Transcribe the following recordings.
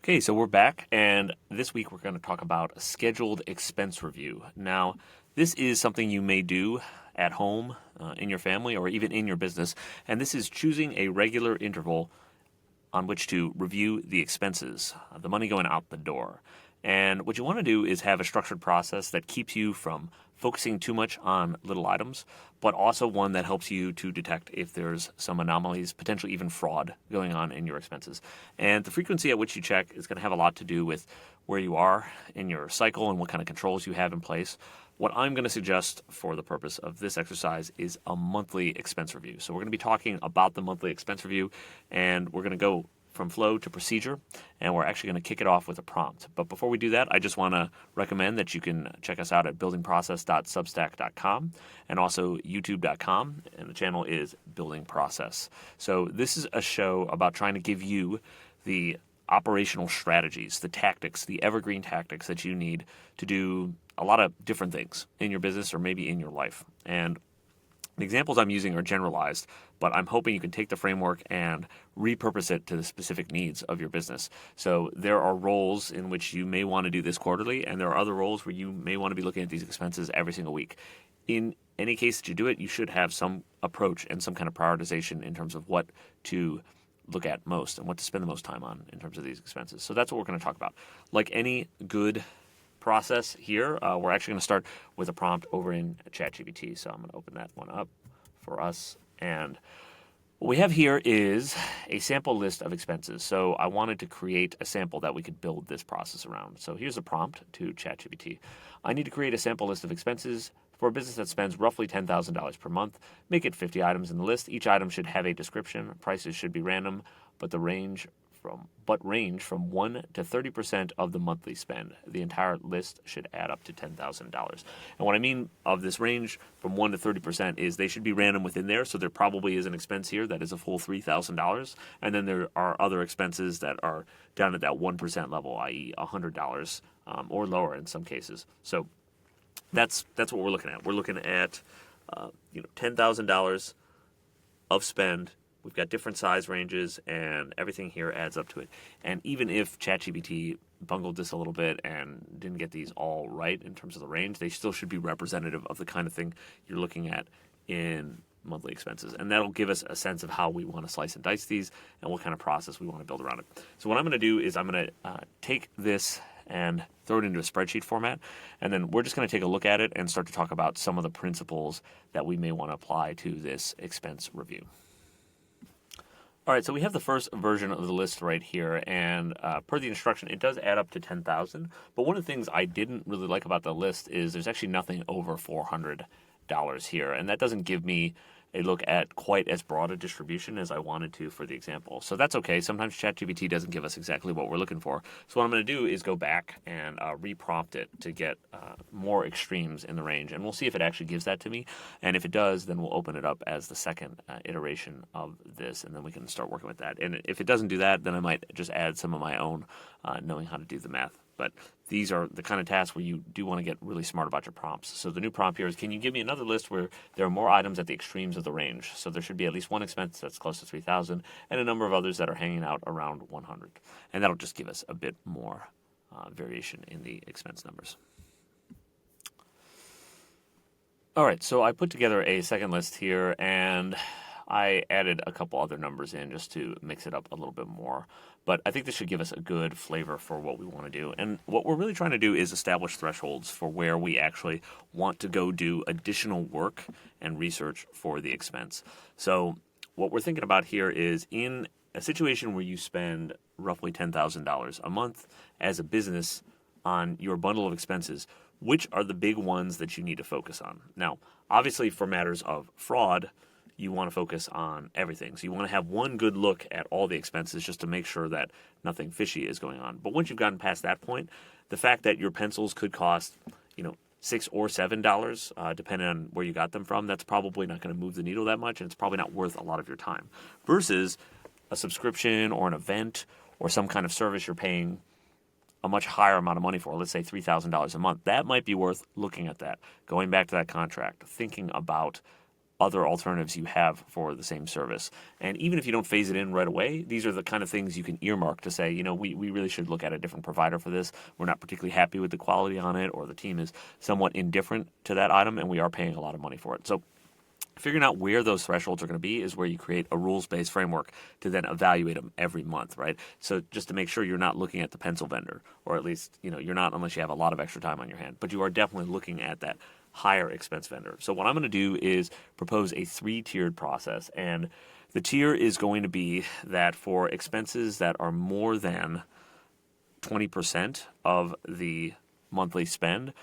Okay, so we're back, and this week we're going to talk about a scheduled expense review. Now, this is something you may do at home, in your family, or even in your business, and this is choosing a regular interval on which to review the expenses, the money going out the door. And what you want to do is have a structured process that keeps you from focusing too much on little items, but also one that helps you to detect if there's some anomalies, potentially even fraud going on in your expenses. And the frequency at which you check is going to have a lot to do with where you are in your cycle and what kind of controls you have in place. What I'm going to suggest for the purpose of this exercise is a monthly expense review. So we're going to be talking about the monthly expense review, and we're going to go from flow to procedure, and we're actually going to kick it off with a prompt. But before we do that, I just want to recommend that you can check us out at buildingprocess.substack.com and also youtube.com, and the channel is Building Process. So this is a show about trying to give you the operational strategies, the tactics, the evergreen tactics that you need to do a lot of different things in your business or maybe in your life. And the examples I'm using are generalized, but I'm hoping you can take the framework and repurpose it to the specific needs of your business. So there are roles in which you may want to do this quarterly, and there are other roles where you may want to be looking at these expenses every single week. In any case that you do it, you should have some approach and some kind of prioritization in terms of what to look at most and what to spend the most time on in terms of these expenses. So that's what we're going to talk about. Like any good process here, we're actually going to start with a prompt over in ChatGPT. So I'm going to open that one up for us. And what we have here is a sample list of expenses. So I wanted to create a sample that we could build this process around. So here's a prompt to ChatGPT. I need to create a sample list of expenses for a business that spends roughly $10,000 per month. Make it 50 items in the list. Each item should have a description. Prices should be random, but range from 1 to 30% of the monthly spend. The entire list should add up to $10,000. And what I mean of this range from 1 to 30% is they should be random within there. So there probably is an expense here that is a full $3,000. And then there are other expenses that are down at that 1% level, i.e. $100 or lower in some cases. So that's what we're looking at. We're looking at $10,000 of spend. We've got different size ranges, and everything here adds up to it. And even if ChatGPT bungled this a little bit and didn't get these all right in terms of the range, they still should be representative of the kind of thing you're looking at in monthly expenses. And that'll give us a sense of how we want to slice and dice these and what kind of process we want to build around it. So what I'm going to do is I'm going to take this and throw it into a spreadsheet format, and then we're just going to take a look at it and start to talk about some of the principles that we may want to apply to this expense review. All right, so we have the first version of the list right here, and per the instruction, it does add up to 10,000. But one of the things I didn't really like about the list is there's actually nothing over $400 here, and that doesn't give me a look at quite as broad a distribution as I wanted to for the example. So that's okay. Sometimes ChatGPT doesn't give us exactly what we're looking for. So what I'm going to do is go back and reprompt it to get more extremes in the range. And we'll see if it actually gives that to me. And if it does, then we'll open it up as the second iteration of this, and then we can start working with that. And if it doesn't do that, then I might just add some of my own knowing how to do the math. But these are the kind of tasks where you do want to get really smart about your prompts. So the new prompt here is, can you give me another list where there are more items at the extremes of the range? So there should be at least one expense that's close to 3,000 and a number of others that are hanging out around 100. And that'll just give us a bit more variation in the expense numbers. All right, so I put together a second list here, and I added a couple other numbers in just to mix it up a little bit more. But I think this should give us a good flavor for what we want to do. And what we're really trying to do is establish thresholds for where we actually want to go do additional work and research for the expense. So what we're thinking about here is, in a situation where you spend roughly $10,000 a month as a business on your bundle of expenses, which are the big ones that you need to focus on? Now, obviously for matters of fraud, you want to focus on everything. So you want to have one good look at all the expenses just to make sure that nothing fishy is going on. But once you've gotten past that point, the fact that your pencils could cost, $6 or $7, depending on where you got them from, that's probably not going to move the needle that much, and it's probably not worth a lot of your time. Versus a subscription or an event or some kind of service you're paying a much higher amount of money for, let's say $3,000 a month. That might be worth looking at that, going back to that contract, thinking about other alternatives you have for the same service. And even if you don't phase it in right away, these are the kind of things you can earmark to say, we really should look at a different provider for this. We're not particularly happy with the quality on it, or the team is somewhat indifferent to that item, and we are paying a lot of money for it. So figuring out where those thresholds are going to be is where you create a rules-based framework to then evaluate them every month, right? So just to make sure you're not looking at the pencil vendor, or at least, you're not unless you have a lot of extra time on your hand, but you are definitely looking at that higher expense vendor. So what I'm going to do is propose a 3-tiered process, and the tier is going to be that for expenses that are more than 20% of the monthly spend,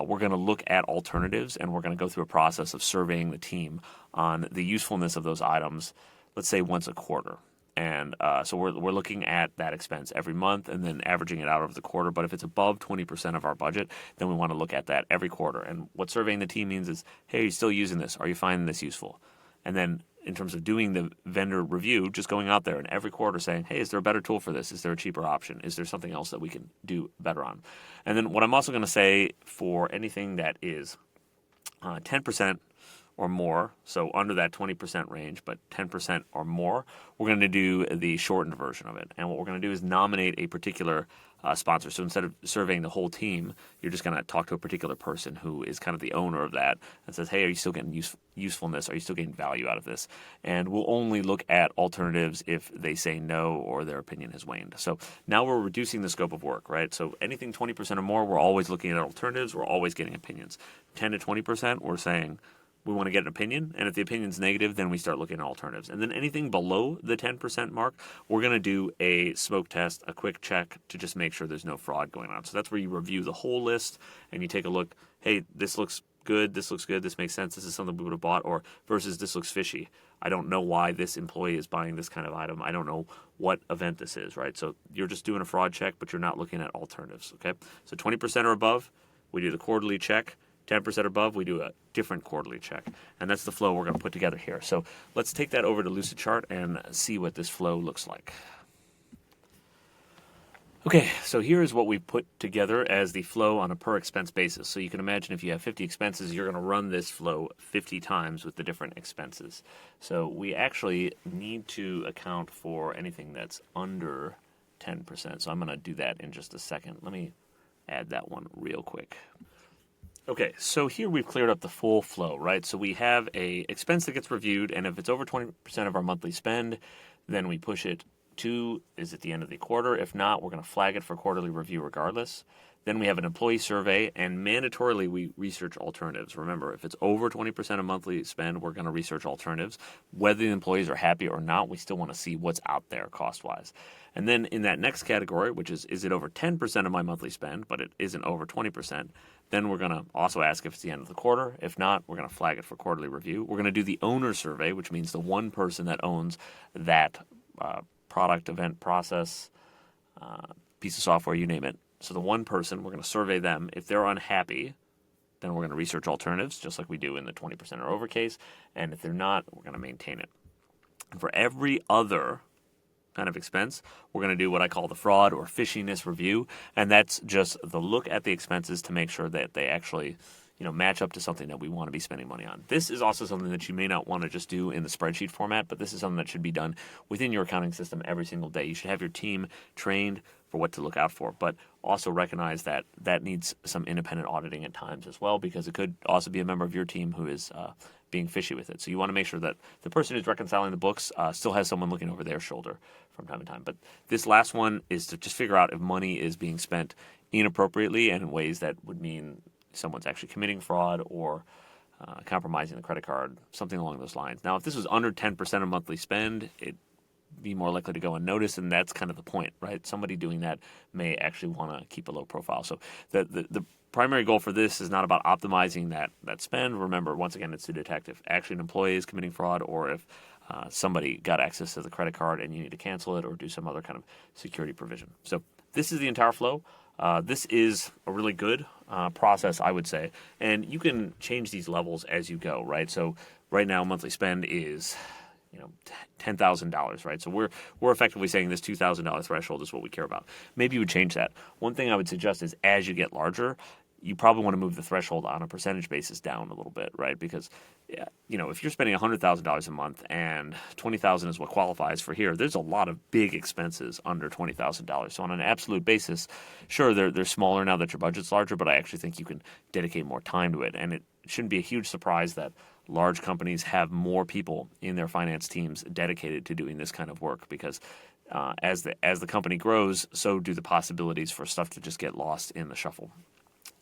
we're going to look at alternatives, and we're going to go through a process of surveying the team on the usefulness of those items, let's say once a quarter. And so we're looking at that expense every month and then averaging it out over the quarter. But if it's above 20% of our budget, then we want to look at that every quarter. And what surveying the team means is, hey, are you still using this? Are you finding this useful? And then in terms of doing the vendor review, just going out there and every quarter saying, hey, is there a better tool for this? Is there a cheaper option? Is there something else that we can do better on? And then what I'm also going to say for anything that is 10% or more, so under that 20% range, but 10% or more, we're going to do the shortened version of it. And what we're going to do is nominate a particular sponsor. So instead of surveying the whole team, you're just going to talk to a particular person who is kind of the owner of that and says, hey, are you still getting usefulness? Are you still getting value out of this? And we'll only look at alternatives if they say no or their opinion has waned. So now we're reducing the scope of work, right? So anything 20% or more, we're always looking at alternatives. We're always getting opinions. 10 to 20%, we're saying, we want to get an opinion, and if the opinion's negative, then we start looking at alternatives. And then anything below the 10% mark, we're going to do a smoke test, a quick check to just make sure there's no fraud going on. So that's where you review the whole list and you take a look, hey, this looks good, this makes sense, this is something we would have bought, or versus this looks fishy. I don't know why this employee is buying this kind of item. I don't know what event this is, right? So you're just doing a fraud check, but you're not looking at alternatives, okay? So 20% or above, we do the quarterly check. 10% above, we do a different quarterly check. And that's the flow we're going to put together here. So let's take that over to Lucidchart and see what this flow looks like. Okay, so here's what we put together as the flow on a per expense basis. So you can imagine if you have 50 expenses, you're going to run this flow 50 times with the different expenses. So we actually need to account for anything that's under 10%. So I'm going to do that in just a second. Let me add that one real quick. Okay, so here we've cleared up the full flow, right? So we have a expense that gets reviewed, and if it's over 20% of our monthly spend, then we push it to is at the end of the quarter. If not, we're going to flag it for quarterly review regardless. Then we have an employee survey, and mandatorily we research alternatives. Remember, if it's over 20% of monthly spend, we're going to research alternatives. Whether the employees are happy or not, we still want to see what's out there cost-wise. And then in that next category, which is it over 10% of my monthly spend, but it isn't over 20%, then we're going to also ask if it's the end of the quarter. If not, we're going to flag it for quarterly review. We're going to do the owner survey, which means the one person that owns that product, event, process, piece of software, you name it. So the one person, we're going to survey them. If they're unhappy, then we're going to research alternatives, just like we do in the 20% or over case. And if they're not, we're going to maintain it. And for every other kind of expense, we're going to do what I call the fraud or fishiness review, and that's just the look at the expenses to make sure that they actually match up to something that we want to be spending money on. This is also something that you may not want to just do in the spreadsheet format, but this is something that should be done within your accounting system every single day. You should have your team trained for what to look out for, but also recognize that that needs some independent auditing at times as well, because it could also be a member of your team who is being fishy with it. So you want to make sure that the person who's reconciling the books still has someone looking over their shoulder from time to time. But this last one is to just figure out if money is being spent inappropriately and in ways that would mean someone's actually committing fraud or compromising the credit card, something along those lines. Now, if this was under 10% of monthly spend, it'd be more likely to go unnoticed, and that's kind of the point, right? Somebody doing that may actually want to keep a low profile. So the primary goal for this is not about optimizing that spend. Remember, once again, it's to detect if actually an employee is committing fraud or if somebody got access to the credit card and you need to cancel it or do some other kind of security provision. So this is the entire flow. This is a really good process, I would say, and you can change these levels as you go, right? So right now, monthly spend is $10,000, right? So we're effectively saying this $2,000 threshold is what we care about. Maybe you would change that. One thing I would suggest is as you get larger, you probably want to move the threshold on a percentage basis down a little bit, right? Because, yeah, if you're spending $100,000 a month and $20,000 is what qualifies for here, there's a lot of big expenses under $20,000. So on an absolute basis, sure, they're smaller now that your budget's larger, but I actually think you can dedicate more time to it. And it shouldn't be a huge surprise that large companies have more people in their finance teams dedicated to doing this kind of work because as the company grows, so do the possibilities for stuff to just get lost in the shuffle.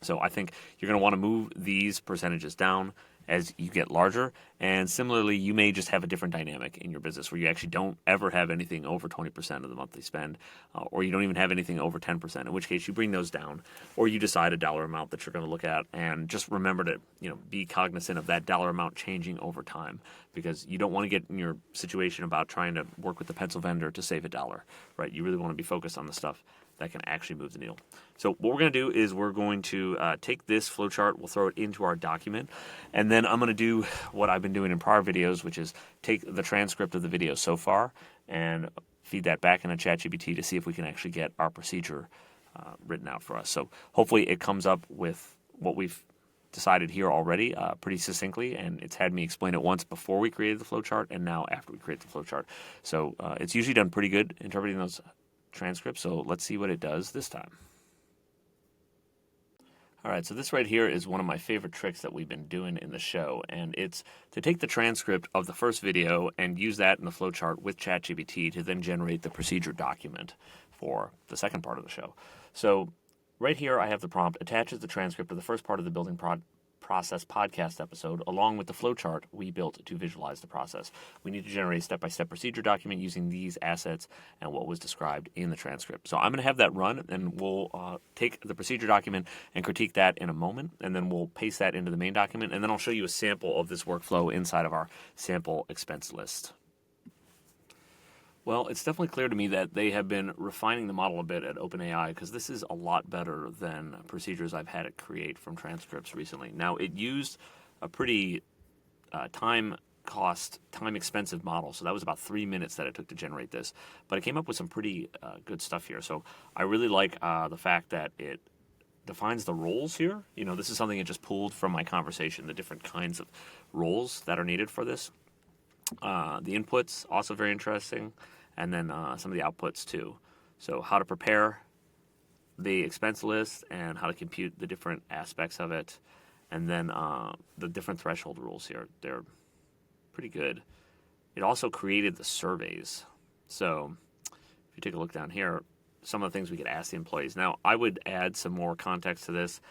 So I think you're going to want to move these percentages down as you get larger. And similarly, you may just have a different dynamic in your business where you actually don't ever have anything over 20% of the monthly spend, or you don't even have anything over 10%, in which case you bring those down, or you decide a dollar amount that you're going to look at. And just remember to be cognizant of that dollar amount changing over time, because you don't want to get in your situation about trying to work with the pencil vendor to save a dollar, right? You really want to be focused on the stuff that can actually move the needle. So what we're going to do is we're going to take this flowchart, we'll throw it into our document, and then I'm going to do what I've been doing in prior videos, which is take the transcript of the video so far and feed that back into ChatGPT to see if we can actually get our procedure written out for us. So hopefully it comes up with what we've decided here already pretty succinctly, and it's had me explain it once before we created the flowchart and now after we create the flowchart. So it's usually done pretty good interpreting those transcript, so let's see what it does this time. All right, so this right here is one of my favorite tricks that we've been doing in the show, and it's to take the transcript of the first video and use that in the flowchart with ChatGPT to then generate the procedure document for the second part of the show. So right here I have the prompt, attaches the transcript of the first part of the building process podcast episode along with the flowchart we built to visualize the process. We need to generate a step-by-step procedure document using these assets and what was described in the transcript. So I'm going to have that run, and we'll take the procedure document and critique that in a moment, and then we'll paste that into the main document, and then I'll show you a sample of this workflow inside of our sample expense list. Well, it's definitely clear to me that they have been refining the model a bit at OpenAI, because this is a lot better than procedures I've had it create from transcripts recently. Now, it used a pretty time-expensive model, so that was about 3 minutes that it took to generate this. But it came up with some pretty good stuff here. So I really like the fact that it defines the roles here. This is something it just pulled from my conversation, the different kinds of roles that are needed for this. The inputs, also very interesting, and then some of the outputs too. So how to prepare the expense list and how to compute the different aspects of it, and then the different threshold rules here. They're pretty good. It also created the surveys. So if you take a look down here, some of the things we could ask the employees. Now, I would add some more context to this,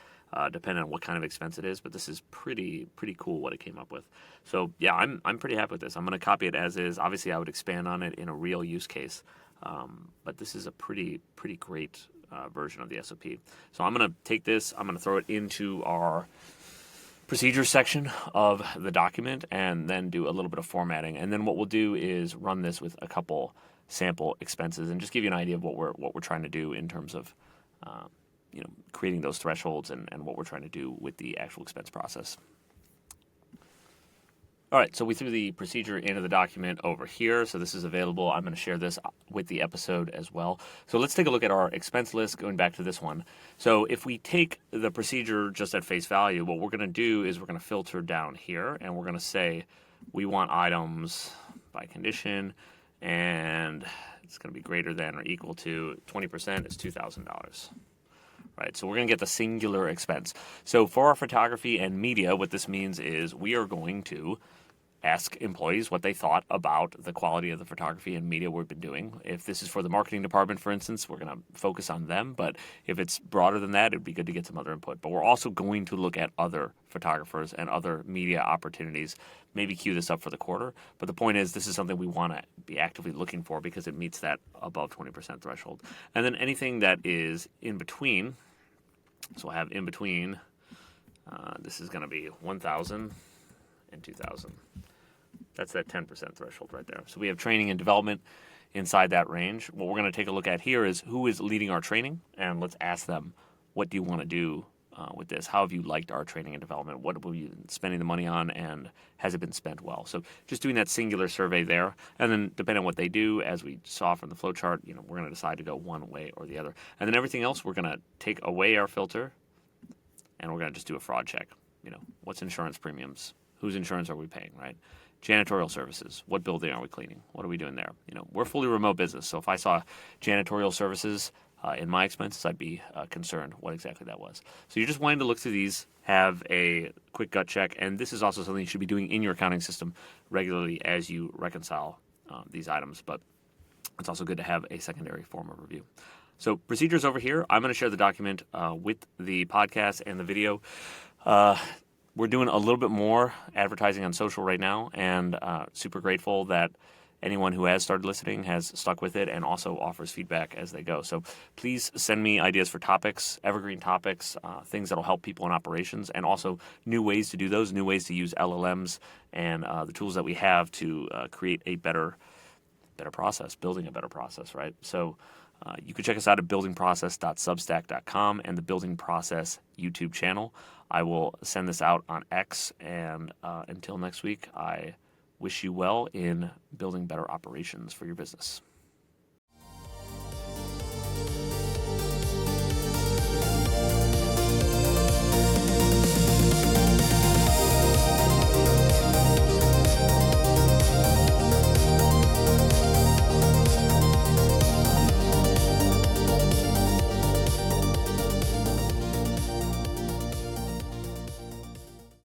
depending on what kind of expense it is, but this is pretty cool what it came up with. So yeah, I'm pretty happy with this. I'm going to copy it as is. Obviously, I would expand on it in a real use case, but this is a pretty great version of the SOP. So I'm going to take this, I'm going to throw it into our procedure section of the document, and then do a little bit of formatting. And then what we'll do is run this with a couple sample expenses and just give you an idea of what we're trying to do in terms of creating those thresholds and what we're trying to do with the actual expense process. All right, so we threw the procedure into the document over here, so this is available. I'm going to share this with the episode as well. So let's take a look at our expense list, going back to this one. So if we take the procedure just at face value, what we're going to do is we're going to filter down here, and we're going to say we want items by condition, and it's going to be greater than or equal to 20% is $2,000. Right, so we're going to get the singular expense. So for our photography and media, what this means is we are going to ask employees what they thought about the quality of the photography and media we've been doing. If this is for the marketing department, for instance, we're going to focus on them. But if it's broader than that, it'd be good to get some other input. But we're also going to look at other photographers and other media opportunities, maybe queue this up for the quarter. But the point is, this is something we want to be actively looking for because it meets that above 20% threshold. And then anything that is in between, so we'll have in between, this is going to be 1,000 and 2,000. That's that 10% threshold right there. So we have training and development inside that range. What we're going to take a look at here is who is leading our training, and let's ask them, what do you want to do with this? How have you liked our training and development? What have you been spending the money on, and has it been spent well? So just doing that singular survey there, and then depending on what they do, as we saw from the flowchart, we're going to decide to go one way or the other. And then everything else, we're going to take away our filter and we're going to just do a fraud check. What's insurance premiums? Whose insurance are we paying, right? Janitorial services. What building are we cleaning? What are we doing there? We're a fully remote business, so if I saw janitorial services in my expenses, I'd be concerned what exactly that was. So you're just wanting to look through these, have a quick gut check, and this is also something you should be doing in your accounting system regularly as you reconcile these items, but it's also good to have a secondary form of review. So procedures over here, I'm going to share the document with the podcast and the video. We're doing a little bit more advertising on social right now, and super grateful that anyone who has started listening has stuck with it and also offers feedback as they go. So please send me ideas for topics, evergreen topics, things that will help people in operations, and also new ways to do those, new ways to use LLMs and the tools that we have to create a better process, building a better process, right? So you can check us out at buildingprocess.substack.com and the Building Process YouTube channel. I will send this out on X, and until next week, I wish you well in building better operations for your business.